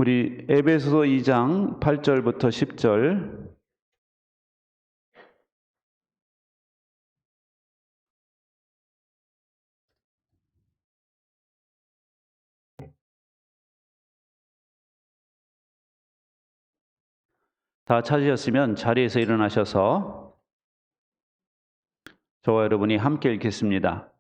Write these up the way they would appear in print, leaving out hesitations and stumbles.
우리 에베소서 2장 8절부터 10절 다 찾으셨으면 자리에서 일어나셔서 저와 여러분이 함께 읽겠습니다.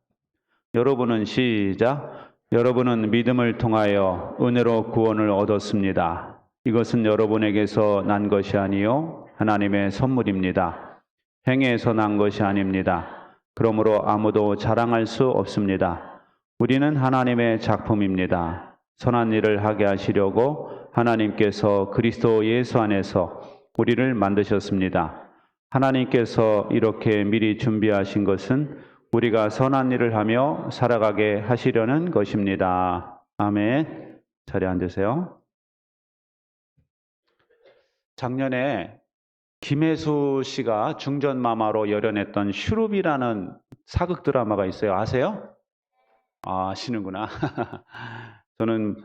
여러분은 시작. 여러분은 믿음을 통하여 은혜로 구원을 얻었습니다. 이것은 여러분에게서 난 것이 아니요 하나님의 선물입니다. 행위에서 난 것이 아닙니다. 그러므로 아무도 자랑할 수 없습니다. 우리는 하나님의 작품입니다. 선한 일을 하게 하시려고 하나님께서 그리스도 예수 안에서 우리를 만드셨습니다. 하나님께서 이렇게 미리 준비하신 것은 우리가 선한 일을 하며 살아가게 하시려는 것입니다. 아멘. 자리에 앉으세요. 작년에 김혜수 씨가 중전마마로 열연했던 슈룹이라는 사극 드라마가 있어요. 아세요? 아시는구나. 저는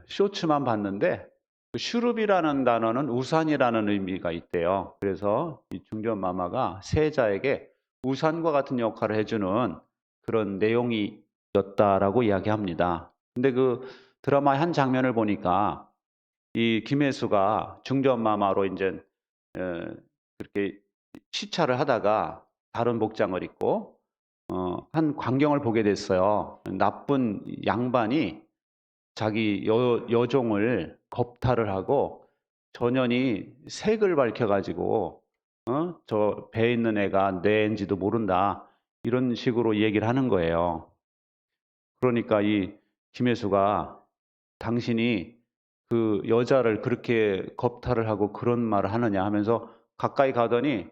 쇼츠만 봤는데 슈룹이라는 단어는 우산이라는 의미가 있대요. 그래서 이 중전마마가 세자에게 우산과 같은 역할을 해주는 그런 내용이었다라고 이야기합니다. 근데 그 드라마의 한 장면을 보니까 이 김혜수가 중전마마로 이제 그렇게 시찰을 하다가 다른 복장을 입고 한 광경을 보게 됐어요. 나쁜 양반이 자기 여종을 겁탈을 하고 전연이 색을 밝혀가지고 저 배에 있는 애가 내 애인지도 모른다 이런 식으로 얘기를 하는 거예요. 그러니까 이 김혜수가 당신이 그 여자를 그렇게 겁탈을 하고 그런 말을 하느냐 하면서 가까이 가더니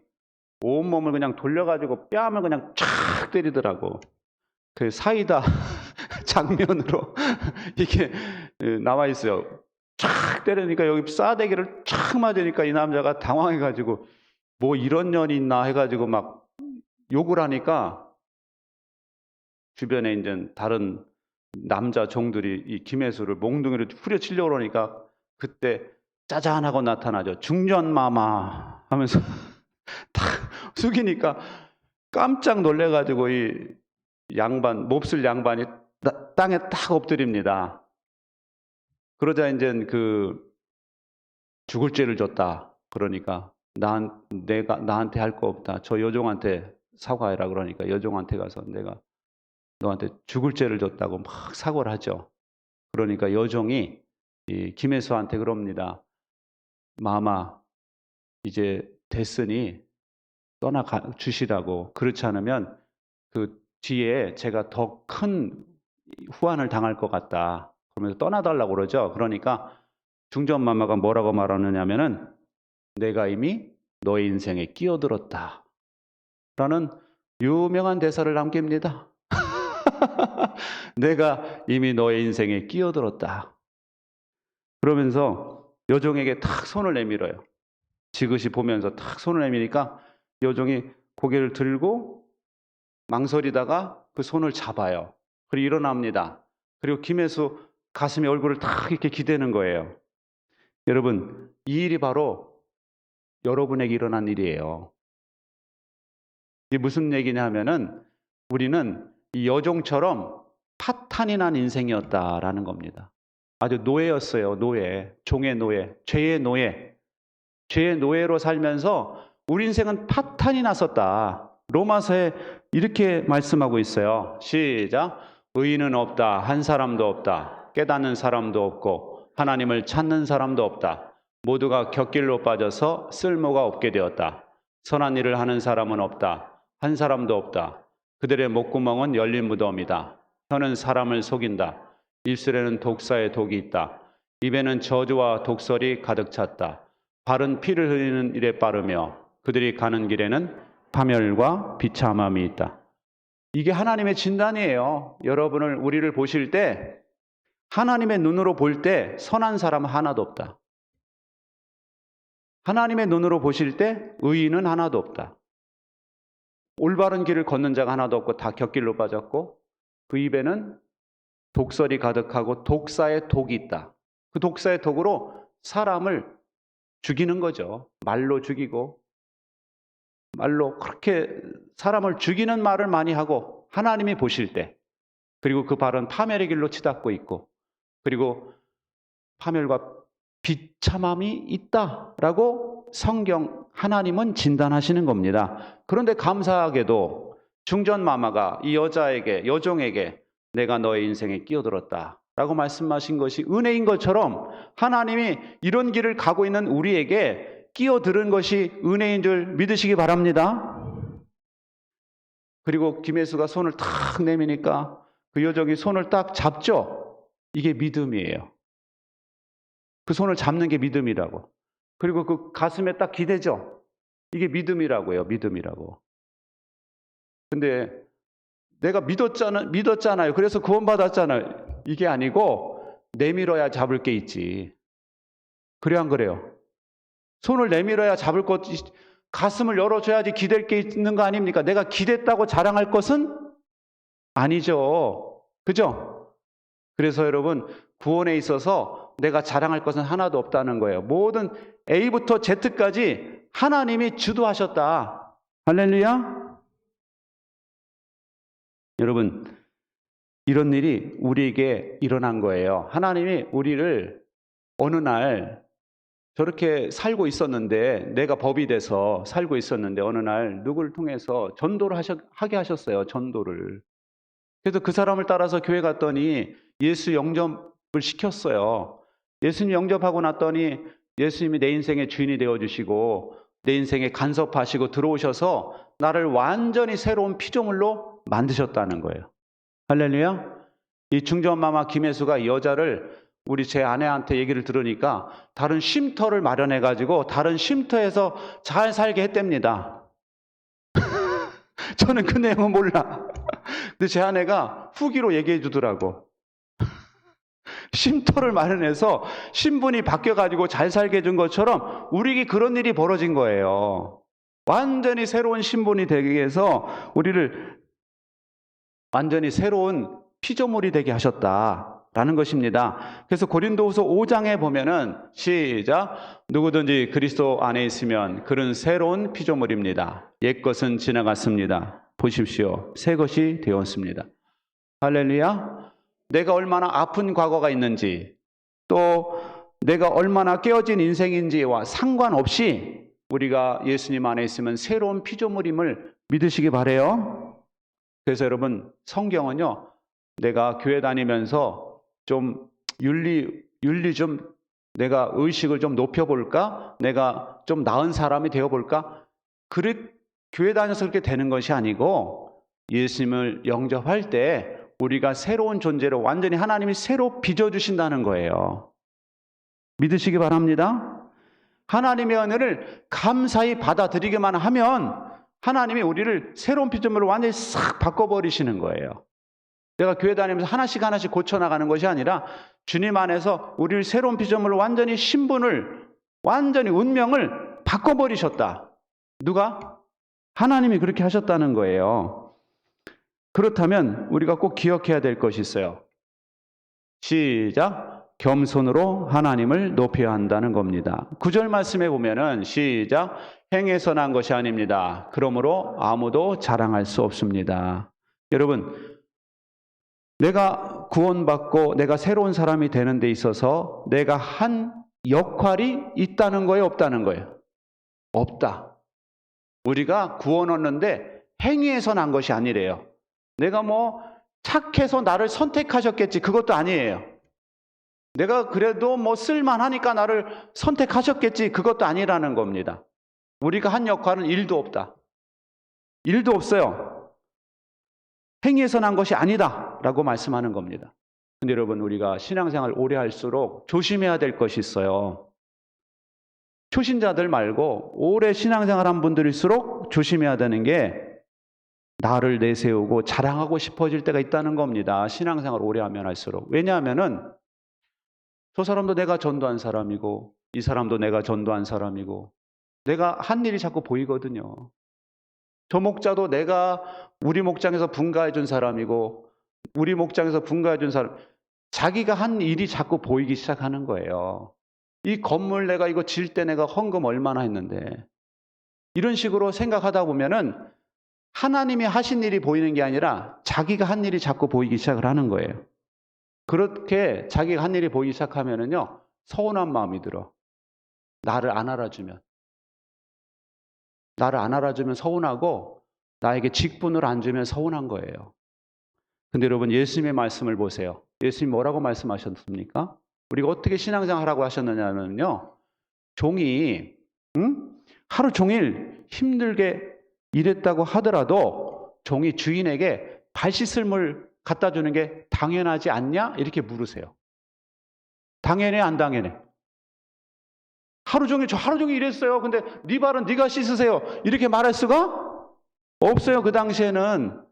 온몸을 그냥 돌려가지고 뺨을 그냥 촥 때리더라고. 그 사이다 장면으로 이게 나와 있어요. 촥 때리니까 여기 싸대기를 촥 맞으니까 이 남자가 당황해가지고 뭐 이런 년이 있나 해가지고 막 욕을 하니까 주변에 이제 다른 남자 종들이 이 김혜수를 몽둥이로 후려치려고 그러니까 그때 짜잔하고 나타나죠. 중전마마 하면서 탁 숙이니까 깜짝 놀래가지고 이 양반, 몹쓸 양반이 땅에 딱 엎드립니다. 그러자 이제 그 죽을 죄를 줬다. 그러니까 내가 나한테 할 거 없다. 저 여종한테 사과해라. 그러니까 여종한테 가서 내가 너한테 죽을 죄를 줬다고 막 사과를 하죠. 그러니까 여종이 이 김혜수한테 그럽니다. 마마 이제 됐으니 떠나가 주시라고. 그렇지 않으면 그 뒤에 제가 더 큰 후환을 당할 것 같다. 그러면서 떠나달라고 그러죠. 그러니까 중전마마가 뭐라고 말하느냐면은 내가 이미 너의 인생에 끼어들었다. 라는 유명한 대사를 남깁니다. 내가 이미 너의 인생에 끼어들었다. 그러면서 여종에게 탁 손을 내밀어요. 지그시 보면서 탁 손을 내미니까 여종이 고개를 들고 망설이다가 그 손을 잡아요. 그리고 일어납니다. 그리고 김혜수 가슴에 얼굴을 탁 이렇게 기대는 거예요. 여러분, 이 일이 바로 여러분에게 일어난 일이에요. 이게 무슨 얘기냐 하면은 우리는 이 여종처럼 파탄이 난 인생이었다라는 겁니다. 아주 노예였어요. 노예. 종의 노예. 죄의 노예. 죄의 노예로 살면서 우리 인생은 파탄이 났었다. 로마서에 이렇게 말씀하고 있어요. 시작. 의인은 없다. 한 사람도 없다. 깨닫는 사람도 없고 하나님을 찾는 사람도 없다. 모두가 곁길로 빠져서 쓸모가 없게 되었다. 선한 일을 하는 사람은 없다. 한 사람도 없다. 그들의 목구멍은 열린 무덤이다. 혀는 사람을 속인다. 입술에는 독사의 독이 있다. 입에는 저주와 독설이 가득 찼다. 발은 피를 흘리는 일에 빠르며 그들이 가는 길에는 파멸과 비참함이 있다. 이게 하나님의 진단이에요. 우리를 보실 때 하나님의 눈으로 볼 때 선한 사람 하나도 없다. 하나님의 눈으로 보실 때 의인은 하나도 없다. 올바른 길을 걷는 자가 하나도 없고 다 곁길로 빠졌고 그 입에는 독설이 가득하고 독사의 독이 있다. 그 독사의 덕으로 사람을 죽이는 거죠. 말로 죽이고, 말로 그렇게 사람을 죽이는 말을 많이 하고, 하나님이 보실 때, 그리고 그 발은 파멸의 길로 치닫고 있고, 그리고 파멸과 비참함이 있다라고 성경 하나님은 진단하시는 겁니다. 그런데 감사하게도 중전마마가 이 여종에게 내가 너의 인생에 끼어들었다 라고 말씀하신 것이 은혜인 것처럼 하나님이 이런 길을 가고 있는 우리에게 끼어드는 것이 은혜인 줄 믿으시기 바랍니다. 그리고 김혜수가 손을 탁 내미니까 그 여종이 손을 딱 잡죠. 이게 믿음이에요. 그 손을 잡는 게 믿음이라고. 그리고 그 가슴에 딱 기대죠. 이게 믿음이라고요. 믿음이라고. 근데 내가 믿었잖아요. 그래서 구원받았잖아요. 이게 아니고 내밀어야 잡을 게 있지. 그래 안 그래요? 손을 내밀어야 잡을 것, 가슴을 열어줘야지 기댈 게 있는 거 아닙니까? 내가 기댔다고 자랑할 것은 아니죠. 그죠? 그래서 여러분, 구원에 있어서 내가 자랑할 것은 하나도 없다는 거예요. 모든 A부터 Z까지 하나님이 주도하셨다. 할렐루야? 여러분, 이런 일이 우리에게 일어난 거예요. 하나님이 우리를 어느 날 저렇게 살고 있었는데, 내가 법이 돼서 살고 있었는데 어느 날 누구를 통해서 전도를 하게 하셨어요. 전도를. 그래서 그 사람을 따라서 교회 갔더니 예수 영접을 시켰어요. 예수님 영접하고 났더니 예수님이 내 인생의 주인이 되어주시고 내 인생에 간섭하시고 들어오셔서 나를 완전히 새로운 피조물로 만드셨다는 거예요. 할렐루야. 이 중전마마 김혜수가 여자를 우리 제 아내한테 얘기를 들으니까 다른 쉼터를 마련해가지고 다른 쉼터에서 잘 살게 했답니다. 저는 그 내용은 몰라. 근데 제 아내가 후기로 얘기해 주더라고. 쉼터를 마련해서 신분이 바뀌어가지고 잘 살게 해준 것처럼 우리에게 그런 일이 벌어진 거예요. 완전히 새로운 신분이 되기 위해서 우리를 완전히 새로운 피조물이 되게 하셨다라는 것입니다. 그래서 고린도후서 5장에 보면은 시작, 누구든지 그리스도 안에 있으면 그는 새로운 피조물입니다. 옛것은 지나갔습니다. 보십시오. 새 것이 되었습니다. 할렐루야. 내가 얼마나 아픈 과거가 있는지, 또 내가 얼마나 깨어진 인생인지와 상관없이 우리가 예수님 안에 있으면 새로운 피조물임을 믿으시기 바라요. 그래서 여러분, 성경은요, 내가 교회 다니면서 좀 윤리 좀, 내가 의식을 좀 높여볼까? 내가 좀 나은 사람이 되어볼까? 교회 다녀서 그렇게 되는 것이 아니고, 예수님을 영접할 때 우리가 새로운 존재로 완전히 하나님이 새로 빚어주신다는 거예요. 믿으시기 바랍니다. 하나님의 은혜를 감사히 받아들이기만 하면 하나님이 우리를 새로운 피조물로 완전히 싹 바꿔버리시는 거예요. 내가 교회 다니면서 하나씩 하나씩 고쳐나가는 것이 아니라 주님 안에서 우리를 새로운 피조물로 완전히 신분을, 완전히 운명을 바꿔버리셨다. 누가? 하나님이 그렇게 하셨다는 거예요. 그렇다면 우리가 꼭 기억해야 될 것이 있어요. 시작. 겸손으로 하나님을 높여야 한다는 겁니다. 9절 말씀에 보면은 시작. 행해서 난 것이 아닙니다. 그러므로 아무도 자랑할 수 없습니다. 여러분, 내가 구원받고 내가 새로운 사람이 되는 데 있어서 내가 한 역할이 있다는 거예요, 없다는 거예요? 없다. 우리가 구원 얻는데 행위에서 난 것이 아니래요. 내가 뭐 착해서 나를 선택하셨겠지, 그것도 아니에요. 내가 그래도 뭐 쓸만하니까 나를 선택하셨겠지, 그것도 아니라는 겁니다. 우리가 한 역할은 일도 없다. 일도 없어요. 행위에서 난 것이 아니다 라고 말씀하는 겁니다. 근데 여러분, 우리가 신앙생활 오래 할수록 조심해야 될 것이 있어요. 초신자들 말고 오래 신앙생활 한 분들일수록 조심해야 되는 게 나를 내세우고 자랑하고 싶어질 때가 있다는 겁니다. 신앙생활 오래 하면 할수록. 왜냐하면은 저 사람도 내가 전도한 사람이고 이 사람도 내가 전도한 사람이고 내가 한 일이 자꾸 보이거든요. 저 목자도 내가 우리 목장에서 분가해 준 사람이고 우리 목장에서 분가해 준 사람, 자기가 한 일이 자꾸 보이기 시작하는 거예요. 이 건물 내가 이거 질 때 내가 헌금 얼마나 했는데. 이런 식으로 생각하다 보면은 하나님이 하신 일이 보이는 게 아니라 자기가 한 일이 자꾸 보이기 시작을 하는 거예요. 그렇게 자기가 한 일이 보이기 시작하면은요, 서운한 마음이 들어. 나를 안 알아주면. 나를 안 알아주면 서운하고 나에게 직분을 안 주면 서운한 거예요. 근데 여러분, 예수님의 말씀을 보세요. 예수님 뭐라고 말씀하셨습니까? 우리가 어떻게 신앙생활 하라고 하셨느냐면요, 종이 하루 종일 힘들게 일했다고 하더라도 종이 주인에게 발 씻을 물 갖다 주는 게 당연하지 않냐? 이렇게 물으세요. 당연해, 안 당연해? 하루 종일 저 하루 종일 일했어요. 근데 네 발은 네가 씻으세요. 이렇게 말할 수가 없어요. 그 당시에는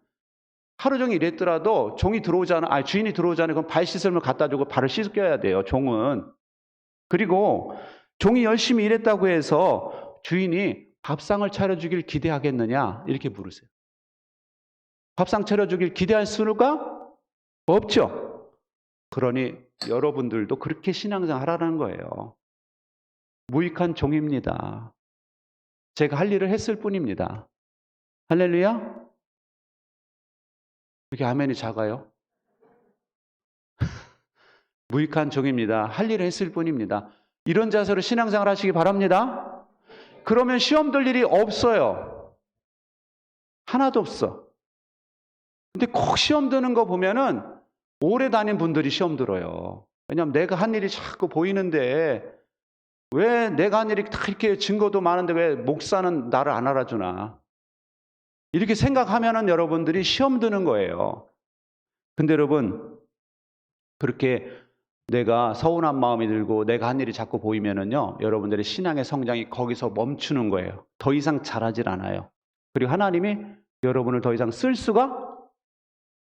하루 종일 일했더라도 종이 들어오잖아. 주인이 들어오잖아요. 그럼 발 씻을 물 갖다 주고 발을 씻겨야 돼요. 종은. 그리고 종이 열심히 일했다고 해서 주인이 밥상을 차려주길 기대하겠느냐? 이렇게 물으세요. 밥상 차려주길 기대할 수가 없죠. 그러니 여러분들도 그렇게 신앙생활 하라는 거예요. 무익한 종입니다. 제가 할 일을 했을 뿐입니다. 할렐루야? 이렇게 아멘이 작아요? 무익한 종입니다. 할 일을 했을 뿐입니다. 이런 자세로 신앙생활 하시기 바랍니다. 그러면 시험 들 일이 없어요. 하나도 없어. 근데 꼭 시험 드는 거 보면은 오래 다닌 분들이 시험 들어요. 왜냐하면 내가 한 일이 자꾸 보이는데 왜 내가 한 일이 다 이렇게 증거도 많은데 왜 목사는 나를 안 알아주나. 이렇게 생각하면은 여러분들이 시험 드는 거예요. 근데 여러분, 그렇게 내가 서운한 마음이 들고 내가 한 일이 자꾸 보이면은요, 여러분들의 신앙의 성장이 거기서 멈추는 거예요. 더 이상 자라질 않아요. 그리고 하나님이 여러분을 더 이상 쓸 수가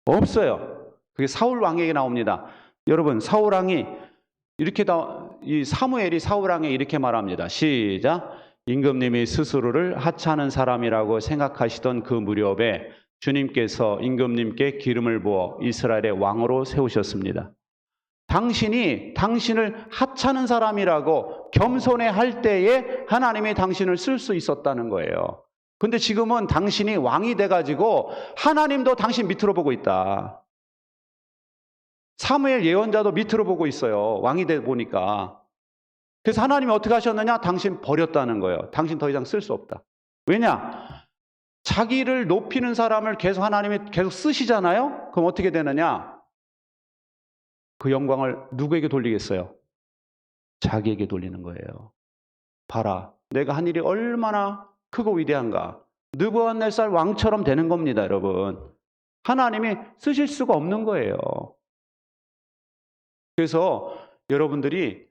없어요. 그게 사울 왕에게 나옵니다. 여러분, 사울 왕이 이렇게 이 사무엘이 사울 왕에 이렇게 말합니다. 시작. 임금님이 스스로를 하찮은 사람이라고 생각하시던 그 무렵에 주님께서 임금님께 기름을 부어 이스라엘의 왕으로 세우셨습니다. 당신이 당신을 하찮은 사람이라고 겸손해 할 때에 하나님이 당신을 쓸 수 있었다는 거예요. 근데 지금은 당신이 왕이 돼가지고 하나님도 당신 밑으로 보고 있다. 사무엘 예언자도 밑으로 보고 있어요. 왕이 돼 보니까. 그래서 하나님이 어떻게 하셨느냐? 당신 버렸다는 거예요. 당신 더 이상 쓸 수 없다. 왜냐? 자기를 높이는 사람을 계속 하나님이 계속 쓰시잖아요? 그럼 어떻게 되느냐? 그 영광을 누구에게 돌리겠어요? 자기에게 돌리는 거예요. 봐라, 내가 한 일이 얼마나 크고 위대한가. 느부갓네살 왕처럼 되는 겁니다, 여러분. 하나님이 쓰실 수가 없는 거예요. 그래서 여러분들이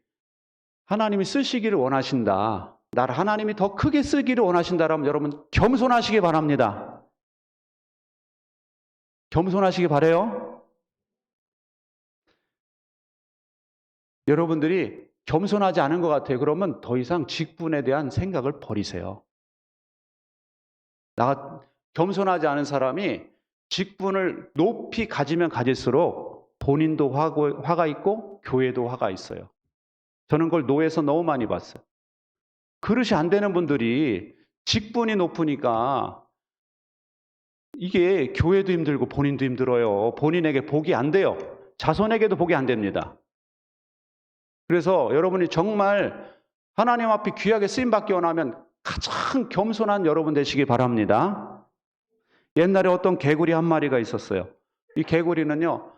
하나님이 쓰시기를 원하신다. 나를 하나님이 더 크게 쓰기를 원하신다라면 여러분 겸손하시기 바랍니다. 겸손하시기 바라요. 여러분들이 겸손하지 않은 것 같아요. 그러면 더 이상 직분에 대한 생각을 버리세요. 겸손하지 않은 사람이 직분을 높이 가지면 가질수록 본인도 화가 있고 교회도 화가 있어요. 저는 그걸 노예에서 너무 많이 봤어요. 그릇이 안 되는 분들이 직분이 높으니까 이게 교회도 힘들고 본인도 힘들어요. 본인에게 복이 안 돼요. 자손에게도 복이 안 됩니다. 그래서 여러분이 정말 하나님 앞에 귀하게 쓰임받기 원하면 가장 겸손한 여러분 되시기 바랍니다. 옛날에 어떤 개구리 한 마리가 있었어요. 이 개구리는요,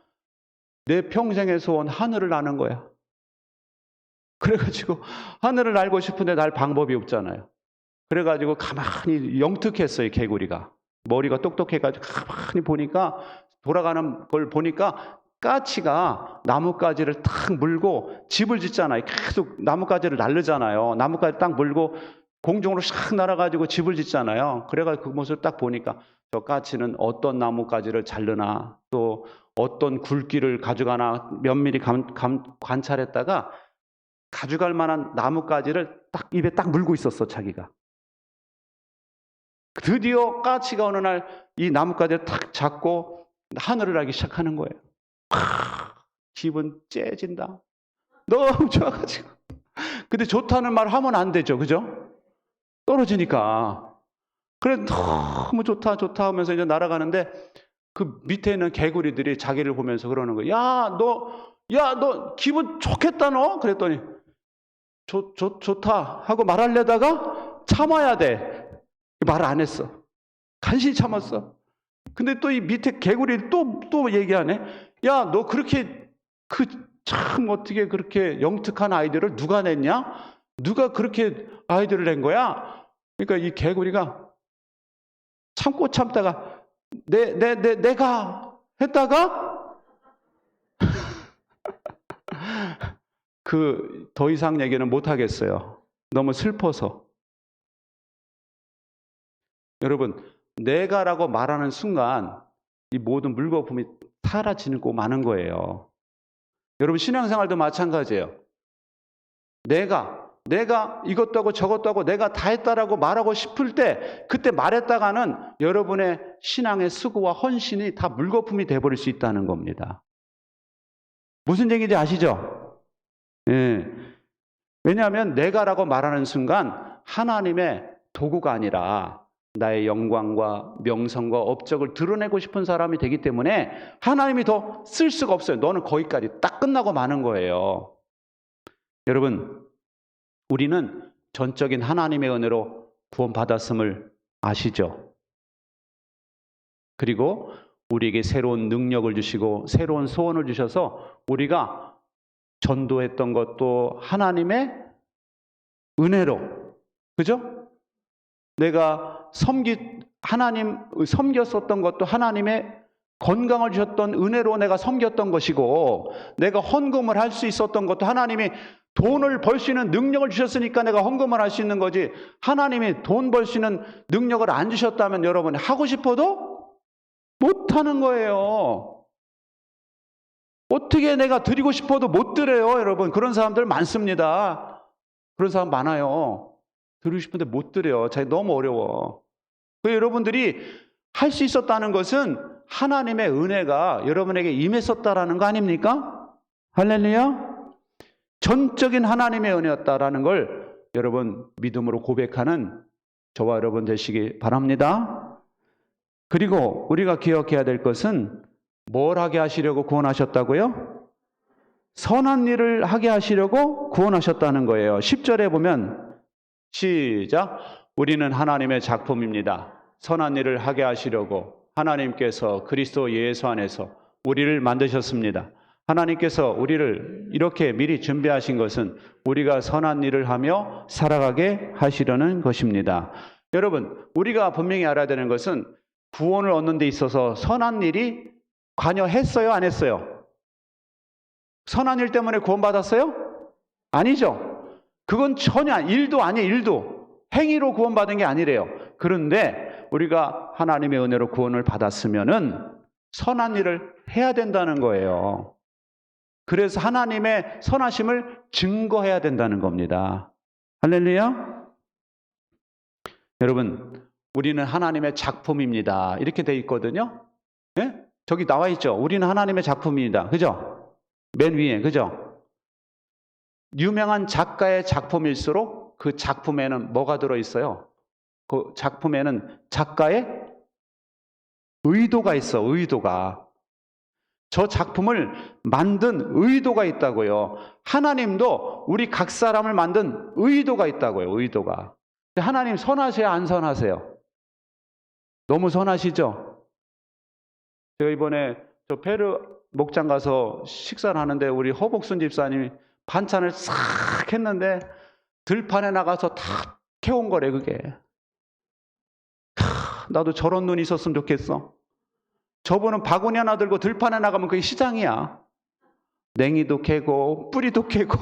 내 평생의 소원 하늘을 나는 거야. 그래가지고 하늘을 날고 싶은데 날 방법이 없잖아요. 그래가지고 가만히 영특했어요, 개구리가. 머리가 똑똑해가지고 가만히 보니까 돌아가는 걸 보니까 까치가 나뭇가지를 탁 물고 집을 짓잖아요. 계속 나뭇가지를 날르잖아요. 나뭇가지 딱 물고 공중으로 샥 날아가지고 집을 짓잖아요. 그래가지고 그 모습을 딱 보니까 저 까치는 어떤 나뭇가지를 자르나 또 어떤 굵기를 가져가나 면밀히 관찰했다가 가져갈 만한 나뭇가지를 딱 입에 딱 물고 있었어, 자기가. 드디어 까치가 어느 날 이 나뭇가지를 탁 잡고 하늘을 날기 시작하는 거예요. 기분 째진다. 너무 좋아가지고. 근데 좋다는 말 하면 안 되죠. 그죠? 떨어지니까. 그래, 너무 좋다, 좋다 하면서 이제 날아가는데 그 밑에 있는 개구리들이 자기를 보면서 그러는 거예요. 야, 너 기분 좋겠다, 너? 그랬더니 좋다 하고 말하려다가 참아야 돼. 말 안 했어. 간신히 참았어. 근데 또 이 밑에 개구리 또 얘기하네. 야, 너 그렇게 참 어떻게 그렇게 영특한 아이디어를 누가 냈냐? 누가 그렇게 아이디어를 낸 거야? 그러니까 이 개구리가 참고 참다가 내가 했다가 더 이상 얘기는 못 하겠어요. 너무 슬퍼서. 여러분, 내가라고 말하는 순간 이 모든 물거품이 사라지고 마는 거예요. 여러분, 신앙생활도 마찬가지예요. 내가 이것도 하고 저것도 하고 내가 다 했다라고 말하고 싶을 때 그때 말했다가는 여러분의 신앙의 수고와 헌신이 다 물거품이 돼버릴 수 있다는 겁니다. 무슨 얘기인지 아시죠? 예. 왜냐하면 내가라고 말하는 순간 하나님의 도구가 아니라 나의 영광과 명성과 업적을 드러내고 싶은 사람이 되기 때문에 하나님이 더 쓸 수가 없어요. 너는 거기까지 딱 끝나고 마는 거예요. 여러분, 우리는 전적인 하나님의 은혜로 구원받았음을 아시죠? 그리고 우리에게 새로운 능력을 주시고 새로운 소원을 주셔서 우리가 전도했던 것도 하나님의 은혜로, 그죠? 내가 섬겼었던 것도 하나님의 건강을 주셨던 은혜로 내가 섬겼던 것이고, 내가 헌금을 할 수 있었던 것도 하나님이 돈을 벌 수 있는 능력을 주셨으니까 내가 헌금을 할 수 있는 거지, 하나님이 돈 벌 수 있는 능력을 안 주셨다면 여러분 하고 싶어도 못 하는 거예요. 어떻게 내가 드리고 싶어도 못 드려요, 여러분. 그런 사람들 많습니다. 그런 사람 많아요. 드리고 싶은데 못 드려요. 너무 어려워. 여러분들이 할 수 있었다는 것은 하나님의 은혜가 여러분에게 임했었다라는 거 아닙니까? 할렐루야. 전적인 하나님의 은혜였다라는 걸 여러분 믿음으로 고백하는 저와 여러분 되시기 바랍니다. 그리고 우리가 기억해야 될 것은 뭘 하게 하시려고 구원하셨다고요? 선한 일을 하게 하시려고 구원하셨다는 거예요. 10절에 보면 시작. 우리는 하나님의 작품입니다. 선한 일을 하게 하시려고 하나님께서 그리스도 예수 안에서 우리를 만드셨습니다. 하나님께서 우리를 이렇게 미리 준비하신 것은 우리가 선한 일을 하며 살아가게 하시려는 것입니다. 여러분, 우리가 분명히 알아야 되는 것은 구원을 얻는 데 있어서 선한 일이 관여했어요, 안 했어요? 선한 일 때문에 구원받았어요? 아니죠. 그건 전혀 일도 아니에요. 일도 행위로 구원받은 게 아니래요. 그런데 우리가 하나님의 은혜로 구원을 받았으면은 선한 일을 해야 된다는 거예요. 그래서 하나님의 선하심을 증거해야 된다는 겁니다. 할렐루야. 여러분, 우리는 하나님의 작품입니다. 이렇게 돼 있거든요. 예? 저기 나와 있죠. 우리는 하나님의 작품입니다. 그죠? 맨 위에, 그죠? 유명한 작가의 작품일수록 그 작품에는 뭐가 들어있어요? 그 작품에는 작가의 의도가 있어, 의도가. 저 작품을 만든 의도가 있다고요. 하나님도 우리 각 사람을 만든 의도가 있다고요, 의도가. 하나님 선하세요, 안 선하세요? 너무 선하시죠? 제가 이번에 저 페루 목장 가서 식사를 하는데 우리 허복순 집사님이 반찬을 싹 했는데 들판에 나가서 다 캐온 거래, 그게. 나도 저런 눈이 있었으면 좋겠어. 저분은 바구니 하나 들고 들판에 나가면 그게 시장이야. 냉이도 캐고 뿌리도 캐고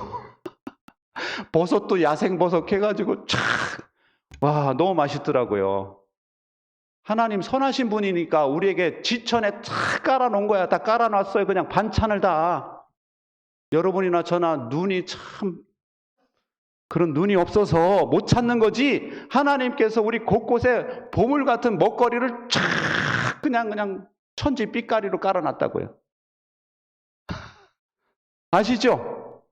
버섯도 야생버섯 캐가지고 촥. 와, 너무 맛있더라고요. 하나님 선하신 분이니까 우리에게 지천에 탁 깔아놓은 거야. 다 깔아놨어요. 그냥 반찬을 다. 여러분이나 저나 눈이 참 그런 눈이 없어서 못 찾는 거지, 하나님께서 우리 곳곳에 보물 같은 먹거리를 쫙 그냥 천지 빛깔이로 깔아놨다고요. 아시죠?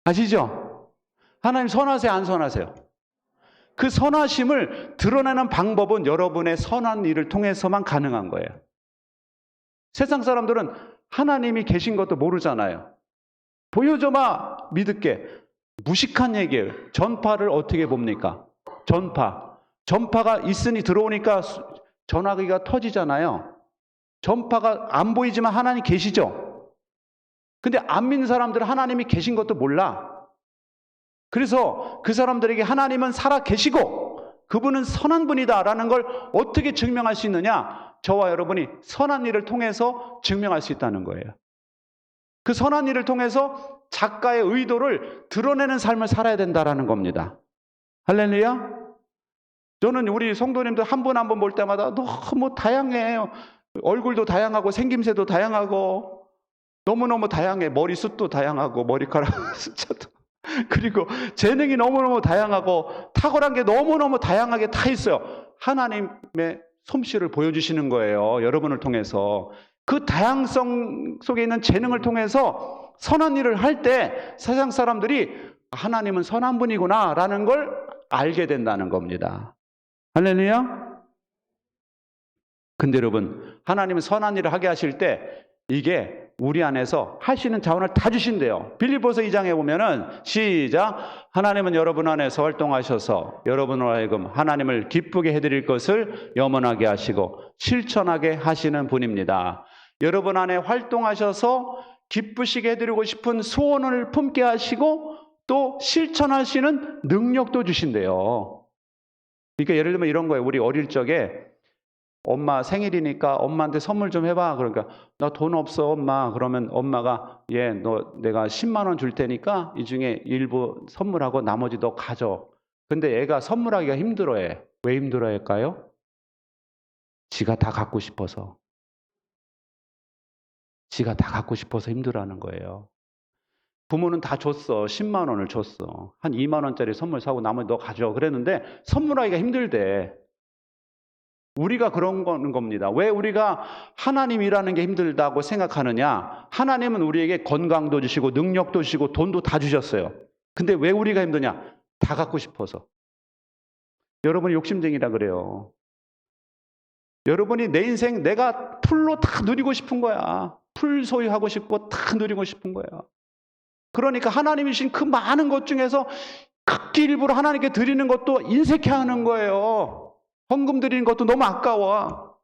아시죠? 하나님 선하세요, 안 선하세요? 그 선하심을 드러내는 방법은 여러분의 선한 일을 통해서만 가능한 거예요. 세상 사람들은 하나님이 계신 것도 모르잖아요. 보여줘봐 믿을게. 무식한 얘기예요. 전파를 어떻게 봅니까? 전파가 있으니 들어오니까 전화기가 터지잖아요. 전파가 안 보이지만 하나님 계시죠? 근데 안 믿는 사람들은 하나님이 계신 것도 몰라. 그래서 그 사람들에게 하나님은 살아 계시고 그분은 선한 분이다라는 걸 어떻게 증명할 수 있느냐? 저와 여러분이 선한 일을 통해서 증명할 수 있다는 거예요. 그 선한 일을 통해서 작가의 의도를 드러내는 삶을 살아야 된다라는 겁니다. 할렐루야. 저는 우리 성도님들 한 분 한 분 볼 때마다 너무 다양해요. 얼굴도 다양하고 생김새도 다양하고 너무너무 다양해. 머리숱도 다양하고 머리카락 숫자도 그리고 재능이 너무너무 다양하고 탁월한 게 너무너무 다양하게 다 있어요. 하나님의 솜씨를 보여주시는 거예요. 여러분을 통해서. 그 다양성 속에 있는 재능을 통해서 선한 일을 할 때 세상 사람들이 하나님은 선한 분이구나 라는 걸 알게 된다는 겁니다. 할렐루야. 근데 여러분, 하나님은 선한 일을 하게 하실 때 이게 우리 안에서 하시는 자원을 다 주신대요. 빌립보서 2장에 보면은 시작. 하나님은 여러분 안에서 활동하셔서 여러분으로 하여금 하나님을 기쁘게 해드릴 것을 염원하게 하시고 실천하게 하시는 분입니다. 여러분 안에 활동하셔서 기쁘시게 해드리고 싶은 소원을 품게 하시고 또 실천하시는 능력도 주신대요. 그러니까 예를 들면 이런 거예요. 우리 어릴 적에 엄마 생일이니까 엄마한테 선물 좀 해봐. 그러니까 나 돈 없어 엄마. 그러면 엄마가 너 내가 10만 원 줄 테니까 이 중에 일부 선물하고 나머지 너 가져. 근데 애가 선물하기가 힘들어해. 왜 힘들어할까요? 지가 다 갖고 싶어서. 지가 다 갖고 싶어서 힘들어하는 거예요. 부모는 다 줬어. 10만 원을 줬어. 한 2만 원짜리 선물 사고 나머지 너 가져. 그랬는데 선물하기가 힘들대. 우리가 그런 겁니다. 왜 우리가 하나님이라는 게 힘들다고 생각하느냐? 하나님은 우리에게 건강도 주시고 능력도 주시고 돈도 다 주셨어요. 근데 왜 우리가 힘드냐? 다 갖고 싶어서. 여러분이 욕심쟁이라 그래요. 여러분이 내 인생 내가 풀로 다 누리고 싶은 거야. 풀 소유하고 싶고 다 누리고 싶은 거야. 그러니까 하나님이 주신 그 많은 것 중에서 극히 일부러 하나님께 드리는 것도 인색해 하는 거예요. 헌금 드리는 것도 너무 아까워.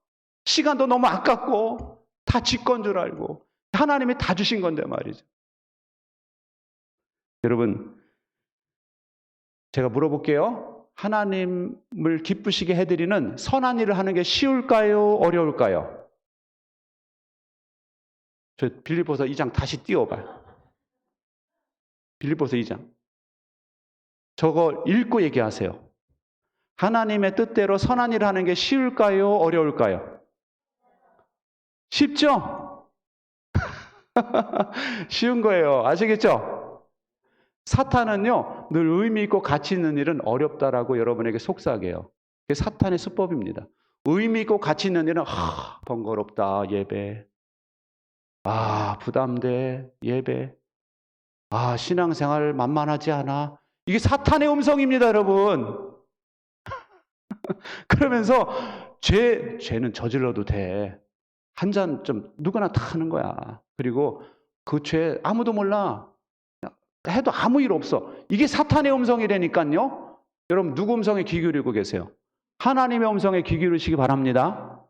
시간도 너무 아깝고 다 지 건 줄 알고 하나님이 다 주신 건데 말이죠. 여러분, 제가 물어볼게요. 하나님을 기쁘시게 해드리는 선한 일을 하는 게 쉬울까요? 어려울까요? 저 빌립보서 2장 다시 띄워봐요. 빌립보서 2장. 저거 읽고 얘기하세요. 하나님의 뜻대로 선한 일을 하는 게 쉬울까요? 어려울까요? 쉽죠? 쉬운 거예요. 아시겠죠? 사탄은요, 늘 의미 있고 가치 있는 일은 어렵다라고 여러분에게 속삭여요. 그게 사탄의 수법입니다. 의미 있고 가치 있는 일은 번거롭다, 예배. 부담돼, 예배. 신앙생활 만만하지 않아. 이게 사탄의 음성입니다, 여러분. 그러면서 죄는 저질러도 돼. 한 잔 좀 누구나 다 하는 거야. 그리고 그 죄 아무도 몰라. 해도 아무 일 없어. 이게 사탄의 음성이라니까요. 여러분 누구 음성에 귀 기울이고 계세요? 하나님의 음성에 귀 기울이시기 바랍니다.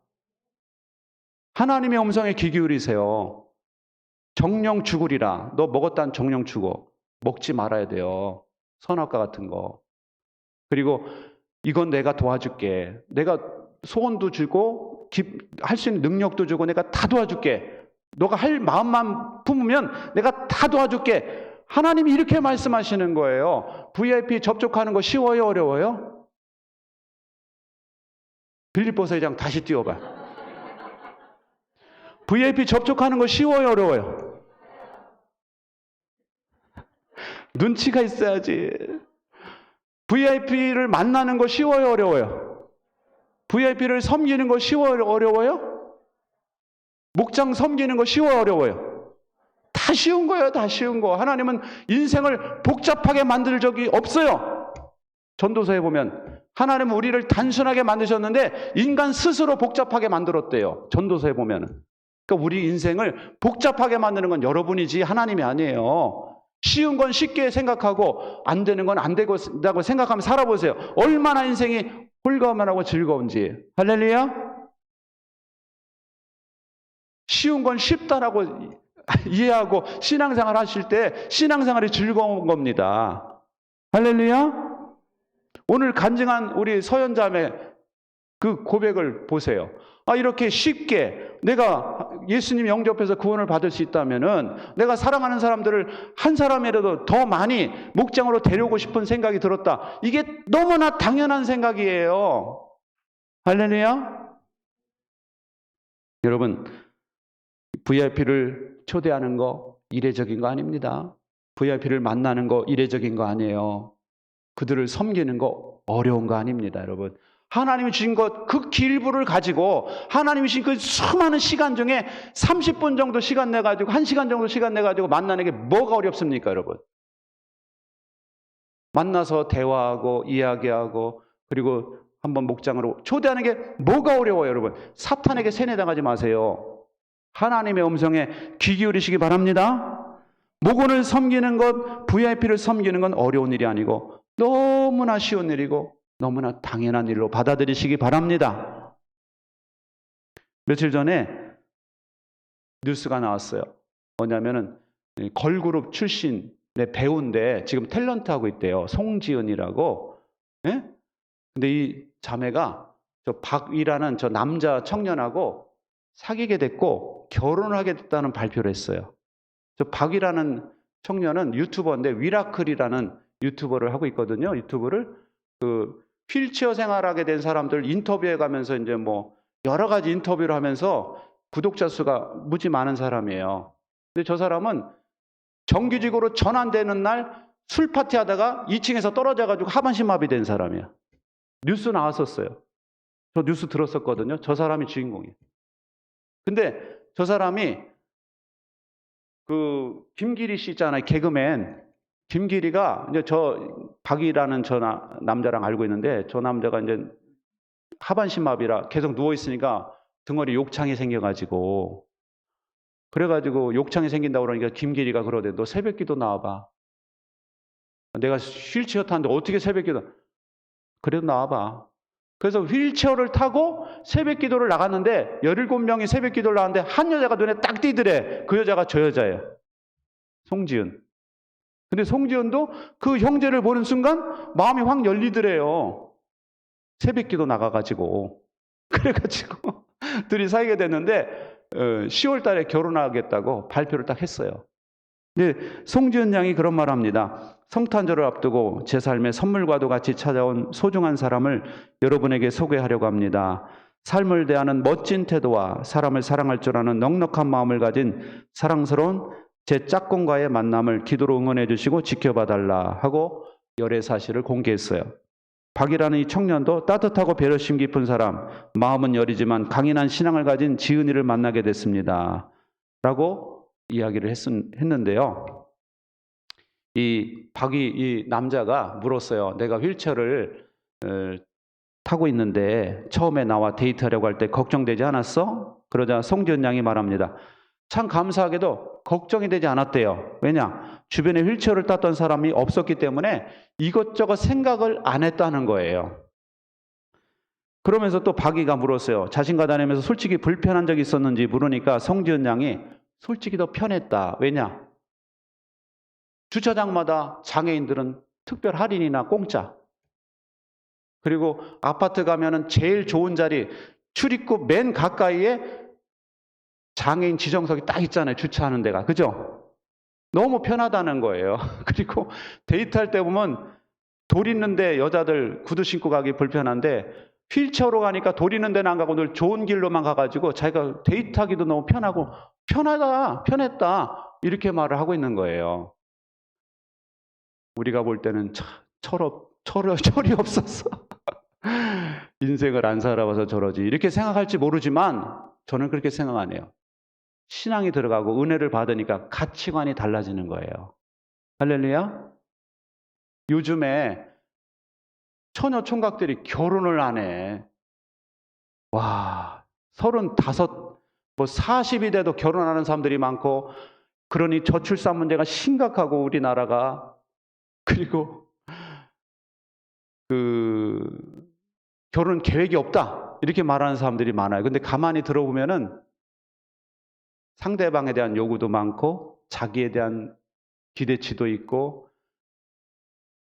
하나님의 음성에 귀 기울이세요. 정령 죽으리라. 너 먹었다는 정령 죽어. 먹지 말아야 돼요. 선악과 같은 거. 그리고 이건 내가 도와줄게. 내가 소원도 주고 할 수 있는 능력도 주고 내가 다 도와줄게. 너가 할 마음만 품으면 내가 다 도와줄게. 하나님이 이렇게 말씀하시는 거예요. VIP 접촉하는 거 쉬워요? 어려워요? 빌립보서 2장 다시 띄워봐요. VIP 접촉하는 거 쉬워요? 어려워요? 눈치가 있어야지. VIP를 만나는 거 쉬워요? 어려워요? VIP를 섬기는 거 쉬워요? 어려워요? 목장 섬기는 거 쉬워요? 어려워요? 다 쉬운 거예요. 다 쉬운 거. 하나님은 인생을 복잡하게 만들 적이 없어요. 전도서에 보면 하나님은 우리를 단순하게 만드셨는데 인간 스스로 복잡하게 만들었대요. 전도서에 보면. 그러니까 우리 인생을 복잡하게 만드는 건 여러분이지 하나님이 아니에요. 쉬운 건 쉽게 생각하고 안 되는 건 안 된다고 생각하면 살아보세요. 얼마나 인생이 홀가분하고 즐거운지. 할렐루야. 쉬운 건 쉽다라고 이해하고 신앙생활 하실 때 신앙생활이 즐거운 겁니다. 할렐루야. 오늘 간증한 우리 서연자매 그 고백을 보세요. 이렇게 쉽게 내가 예수님 영접해서 구원을 받을 수 있다면은 내가 사랑하는 사람들을 한 사람이라도 더 많이 목장으로 데려오고 싶은 생각이 들었다. 이게 너무나 당연한 생각이에요. 할렐루야. 여러분, VIP를 초대하는 거 이례적인 거 아닙니다. VIP를 만나는 거 이례적인 거 아니에요. 그들을 섬기는 거 어려운 거 아닙니다, 여러분. 하나님이 주신 것 그 길부를 가지고 하나님이 주신 그 수많은 시간 중에 30분 정도 시간 내가지고 1시간 정도 시간 내가지고 만나는 게 뭐가 어렵습니까, 여러분? 만나서 대화하고 이야기하고 그리고 한번 목장으로 초대하는 게 뭐가 어려워요, 여러분? 사탄에게 세뇌당하지 마세요. 하나님의 음성에 귀 기울이시기 바랍니다. 목원을 섬기는 것, VIP를 섬기는 건 어려운 일이 아니고 너무나 쉬운 일이고 너무나 당연한 일로 받아들이시기 바랍니다. 며칠 전에 뉴스가 나왔어요. 뭐냐면은 걸그룹 출신의 배우인데 지금 탤런트 하고 있대요. 송지은이라고. 예? 근데 이 자매가 저 박위라는 저 남자 청년하고 사귀게 됐고 결혼을 하게 됐다는 발표를 했어요. 저 박위라는 청년은 유튜버인데 위라클이라는 유튜버를 하고 있거든요. 유튜브를 그 휠체어 생활하게 된 사람들 인터뷰해 가면서 이제 뭐 여러 가지 인터뷰를 하면서 구독자 수가 무지 많은 사람이에요. 근데 저 사람은 정규직으로 전환되는 날 술 파티 하다가 2층에서 떨어져 가지고 하반신마비 된 사람이야. 뉴스 나왔었어요. 저 뉴스 들었었거든요. 저 사람이 주인공이에요. 근데 저 사람이 그 김기리 씨 있잖아요. 개그맨. 김기리가 이제 저 박이라는 저 남자랑 알고 있는데 저 남자가 이제 하반신마비라 계속 누워 있으니까 등허리 욕창이 생겨가지고 그래가지고 욕창이 생긴다고 그러니까 김기리가 그러대. 너 새벽기도 나와봐. 내가 휠체어 타는데 어떻게 새벽기도? 그래도 나와봐. 그래서 휠체어를 타고 새벽기도를 나갔는데 17명이 새벽기도를 나갔는데 한 여자가 눈에 딱 띄더래. 그 여자가 저 여자예요. 송지은. 근데 송지은도 그 형제를 보는 순간 마음이 확 열리더래요. 새벽기도 나가가지고. 그래가지고 둘이 사귀게 됐는데 10월 달에 결혼하겠다고 발표를 딱 했어요. 근데 송지은 양이 그런 말을 합니다. 성탄절을 앞두고 제 삶에 선물과도 같이 찾아온 소중한 사람을 여러분에게 소개하려고 합니다. 삶을 대하는 멋진 태도와 사람을 사랑할 줄 아는 넉넉한 마음을 가진 사랑스러운 제 짝꿍과의 만남을 기도로 응원해 주시고 지켜봐 달라 하고 열애 사실을 공개했어요. 박이라는 이 청년도 따뜻하고 배려심 깊은 사람, 마음은 여리지만 강인한 신앙을 가진 지은이를 만나게 됐습니다. 라고 이야기를 했는데요. 이 박이 이 남자가 물었어요. 내가 휠체어를 타고 있는데 처음에 나와 데이트하려고 할 때 걱정되지 않았어? 그러자 송지은 양이 말합니다. 참 감사하게도 걱정이 되지 않았대요. 왜냐? 주변에 휠체어를 탔던 사람이 없었기 때문에 이것저것 생각을 안 했다는 거예요. 그러면서 또 박이가 물었어요. 자신과 다니면서 솔직히 불편한 적이 있었는지 물으니까 송지은 양이 솔직히 더 편했다. 왜냐? 주차장마다 장애인들은 특별 할인이나 공짜. 그리고 아파트 가면은 제일 좋은 자리 출입구 맨 가까이에 장애인 지정석이 딱 있잖아요. 주차하는 데가. 그죠? 너무 편하다는 거예요. 그리고 데이트할 때 보면 돌 있는데 여자들 구두 신고 가기 불편한데 휠체어로 가니까 돌 있는 데는 안 가고 늘 좋은 길로만 가가지고 자기가 데이트하기도 너무 편하고 편하다, 편했다 이렇게 말을 하고 있는 거예요. 우리가 볼 때는 철이 없었어. 인생을 안 살아봐서 저러지 이렇게 생각할지 모르지만 저는 그렇게 생각 안 해요. 신앙이 들어가고 은혜를 받으니까 가치관이 달라지는 거예요. 할렐루야. 요즘에 처녀 총각들이 결혼을 안 해. 와, 35, 40이 돼도 결혼하는 사람들이 많고, 그러니 저출산 문제가 심각하고 우리나라가. 그리고 결혼 계획이 없다 이렇게 말하는 사람들이 많아요. 근데 가만히 들어보면은 상대방에 대한 요구도 많고 자기에 대한 기대치도 있고,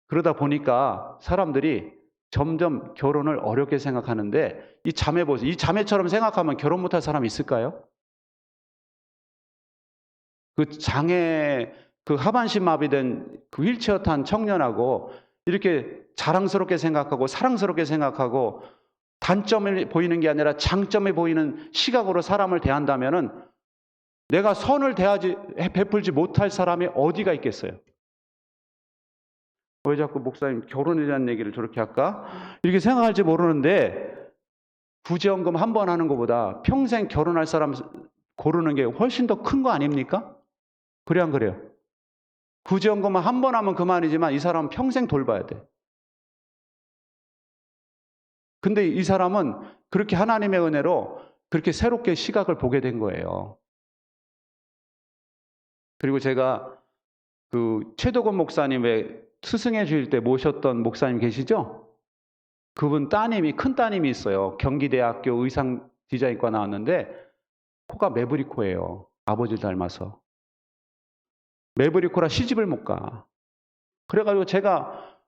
그러다 보니까 사람들이 점점 결혼을 어렵게 생각하는데, 이 자매 보세요. 이 자매처럼 생각하면 결혼 못할 사람이 있을까요? 그 하반신 마비된 그 휠체어 탄 청년하고 이렇게 자랑스럽게 생각하고 사랑스럽게 생각하고 단점을 보이는 게 아니라 장점이 보이는 시각으로 사람을 대한다면은 내가 선을 베풀지 못할 사람이 어디가 있겠어요? 왜 자꾸 목사님 결혼에 대한 얘기를 저렇게 할까? 이렇게 생각할지 모르는데, 구제연금 한 번 하는 것보다 평생 결혼할 사람 고르는 게 훨씬 더 큰 거 아닙니까? 그래 안 그래요? 구제연금은 한 번 하면 그만이지만 이 사람은 평생 돌봐야 돼. 근데 이 사람은 그렇게 하나님의 은혜로 그렇게 새롭게 시각을 보게 된 거예요. 그리고 제가 최도건 목사님의 스승의 주일 때 모셨던 목사님 계시죠? 그분 따님이, 큰 따님이 있어요. 경기대학교 의상 디자인과 나왔는데 코가 매부리코예요. 아버지를 닮아서. 매부리코라 시집을 못 가. 그래가지고 제가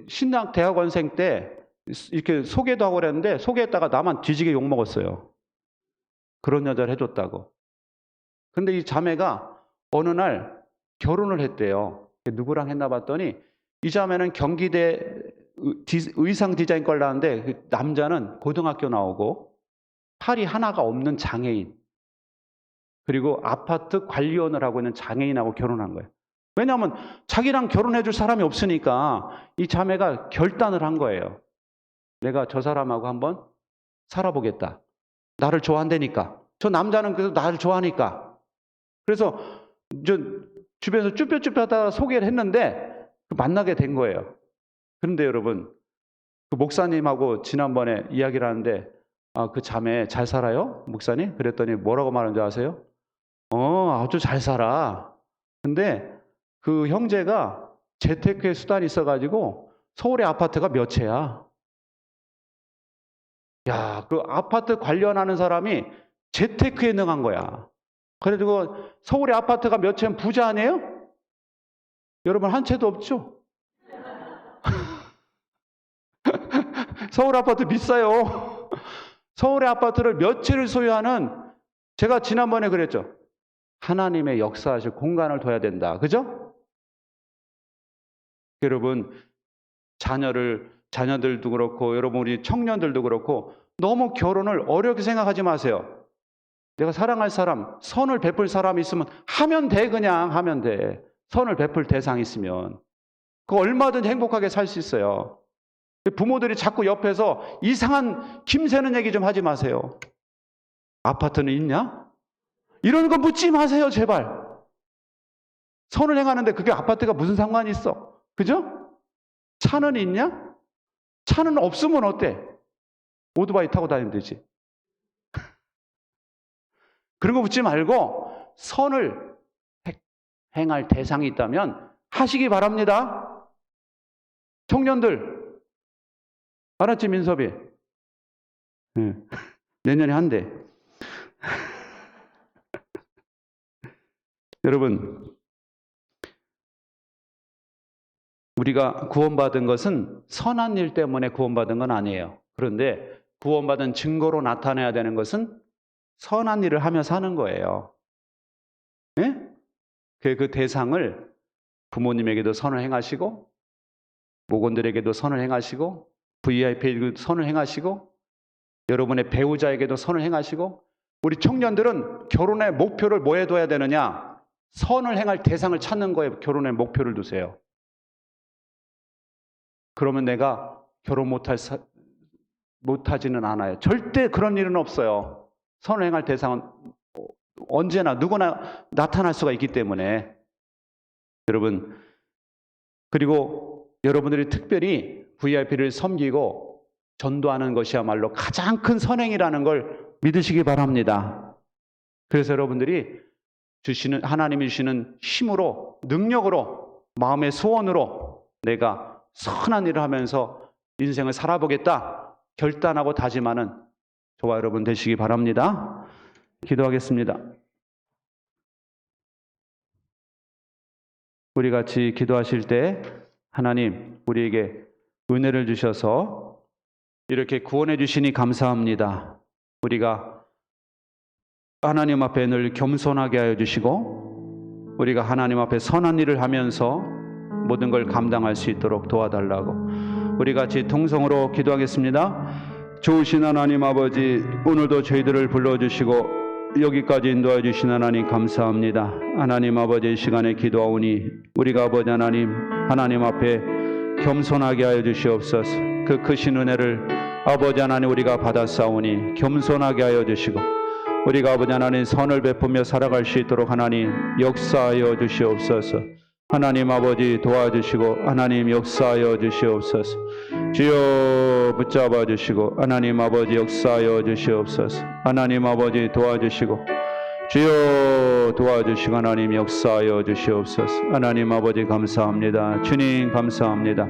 신학 대학원생 때 이렇게 소개도 하고 그랬는데, 소개했다가 나만 뒤지게 욕먹었어요. 그런 여자를 해줬다고. 근데 이 자매가 어느 날 결혼을 했대요. 누구랑 했나 봤더니 이 자매는 경기대 의상 디자인과를 나왔는데 그 남자는 고등학교 나오고 팔이 하나가 없는 장애인, 그리고 아파트 관리원을 하고 있는 장애인하고 결혼한 거예요. 왜냐하면 자기랑 결혼해 줄 사람이 없으니까 이 자매가 결단을 한 거예요. 내가 저 사람하고 한번 살아보겠다. 나를 좋아한다니까. 저 남자는 그래도 나를 좋아하니까. 그래서 주변에서 쭈뼛쭈뼛하다가 소개를 했는데 만나게 된 거예요. 그런데 여러분, 그 목사님하고 지난번에 이야기를 하는데, 그 자매 잘 살아요? 목사님? 그랬더니 뭐라고 말하는지 아세요? 아주 잘 살아. 근데 그 형제가 재테크에 수단이 있어가지고 서울의 아파트가 몇 채야. 야, 그 아파트 관련하는 사람이 재테크에 능한 거야. 그래가지고 서울의 아파트가 몇 채면 부자 아니에요? 여러분, 한 채도 없죠? 서울 아파트 비싸요. 서울의 아파트를 몇 채를 소유하는, 제가 지난번에 그랬죠. 하나님의 역사하실 공간을 둬야 된다. 그죠? 여러분, 자녀들도 그렇고 여러분 우리 청년들도 그렇고 너무 결혼을 어렵게 생각하지 마세요. 내가 사랑할 사람, 선을 베풀 사람이 있으면 하면 돼. 그냥 하면 돼. 선을 베풀 대상이 있으면 그 얼마든지 행복하게 살 수 있어요. 부모들이 자꾸 옆에서 이상한 김새는 얘기 좀 하지 마세요. 아파트는 있냐? 이런 거 묻지 마세요, 제발. 선을 행하는데 그게 아파트가 무슨 상관이 있어? 그죠? 차는 있냐? 차는 없으면 어때? 오토바이 타고 다니면 되지. 그런 거 묻지 말고 선을 행할 대상이 있다면 하시기 바랍니다. 청년들, 알았지, 민섭이? 네. 내년에 한대. 여러분, 우리가 구원받은 것은 선한 일 때문에 구원받은 건 아니에요. 그런데 구원받은 증거로 나타내야 되는 것은 선한 일을 하며 사는 거예요. 네? 그 대상을 부모님에게도 선을 행하시고, 목원들에게도 선을 행하시고, VIP에게도 선을 행하시고, 여러분의 배우자에게도 선을 행하시고, 우리 청년들은 결혼의 목표를 뭐에 둬야 되느냐? 선을 행할 대상을 찾는 거에 결혼의 목표를 두세요. 그러면 내가 결혼 못하지는 않아요. 절대 그런 일은 없어요. 선을 행할 대상은 언제나 누구나 나타날 수가 있기 때문에 여러분, 그리고 여러분들이 특별히 VIP를 섬기고 전도하는 것이야말로 가장 큰 선행이라는 걸 믿으시기 바랍니다. 그래서 여러분들이 하나님이 주시는 힘으로, 능력으로, 마음의 소원으로 내가 선한 일을 하면서 인생을 살아보겠다 결단하고 다짐하는 저와 여러분 되시기 바랍니다. 기도하겠습니다. 우리 같이 기도하실 때 하나님 우리에게 은혜를 주셔서 이렇게 구원해 주시니 감사합니다. 우리가 하나님 앞에 늘 겸손하게 하여 주시고 우리가 하나님 앞에 선한 일을 하면서 모든 걸 감당할 수 있도록 도와달라고 우리 같이 통성으로 기도하겠습니다. 좋으신 하나님 아버지, 오늘도 저희들을 불러주시고 여기까지 인도해 주신 하나님 감사합니다. 하나님 아버지, 이 시간에 기도하오니 우리가 아버지 하나님 앞에 겸손하게 하여 주시옵소서. 그 크신 은혜를 아버지 하나님 우리가 받았사오니 겸손하게 하여 주시고 우리가 아버지 하나님 선을 베푸며 살아갈 수 있도록 하나님 역사하여 주시옵소서. 하나님 아버지 도와주시고 하나님 역사하여 주시옵소서. 주여 붙잡아 주시고 하나님 아버지 역사하여 주시옵소서. 하나님 아버지 도와주시고 주여 도와주시고 하나님 역사하여 주시옵소서. 하나님 아버지 감사합니다. 주님 감사합니다.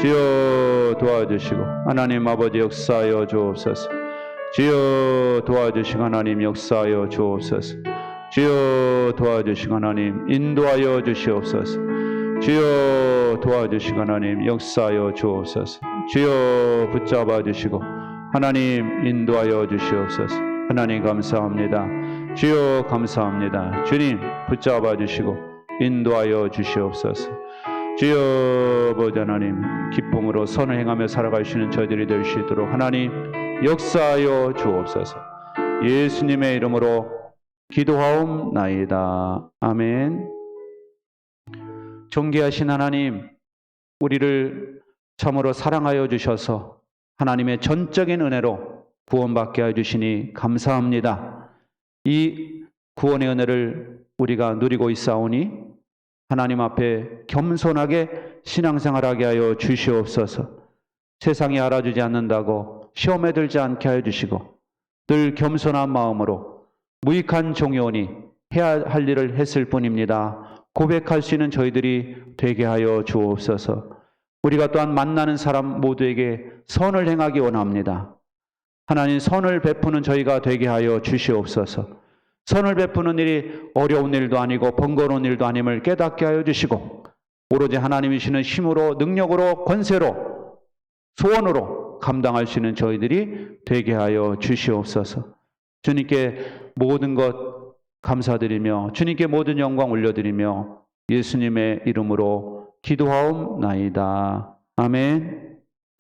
주여 도와주시고 하나님 아버지 역사하여 주옵소서. 주여 도와주시고 하나님 역사하여 주옵소서. 주여 도와주시고 하나님 인도하여 주시옵소서. 주여 도와주시고 하나님 역사하여 주옵소서. 주여 붙잡아 주시고 하나님 인도하여 주시옵소서. 하나님 감사합니다. 주여 감사합니다. 주님 붙잡아 주시고 인도하여 주시옵소서. 주여 아버지 하나님 기쁨으로 선을 행하며 살아가시는 저희들이 될 수 있도록 하나님 역사하여 주옵소서. 예수님의 이름으로 기도하옵나이다. 아멘. 존귀하신 하나님, 우리를 참으로 사랑하여 주셔서 하나님의 전적인 은혜로 구원받게 하여 주시니 감사합니다. 이 구원의 은혜를 우리가 누리고 있사오니 하나님 앞에 겸손하게 신앙생활하게 하여 주시옵소서. 세상이 알아주지 않는다고 시험에 들지 않게 하여 주시고 늘 겸손한 마음으로 무익한 종이오니 해야 할 일을 했을 뿐입니다. 고백할 수 있는 저희들이 되게 하여 주옵소서. 우리가 또한 만나는 사람 모두에게 선을 행하기 원합니다. 하나님 선을 베푸는 저희가 되게 하여 주시옵소서. 선을 베푸는 일이 어려운 일도 아니고 번거로운 일도 아님을 깨닫게 하여 주시고 오로지 하나님이시는 힘으로 능력으로 권세로 소원으로 감당할 수 있는 저희들이 되게 하여 주시옵소서. 주님께 모든 것 감사드리며 주님께 모든 영광 올려드리며 예수님의 이름으로 기도하옵나이다. 아멘.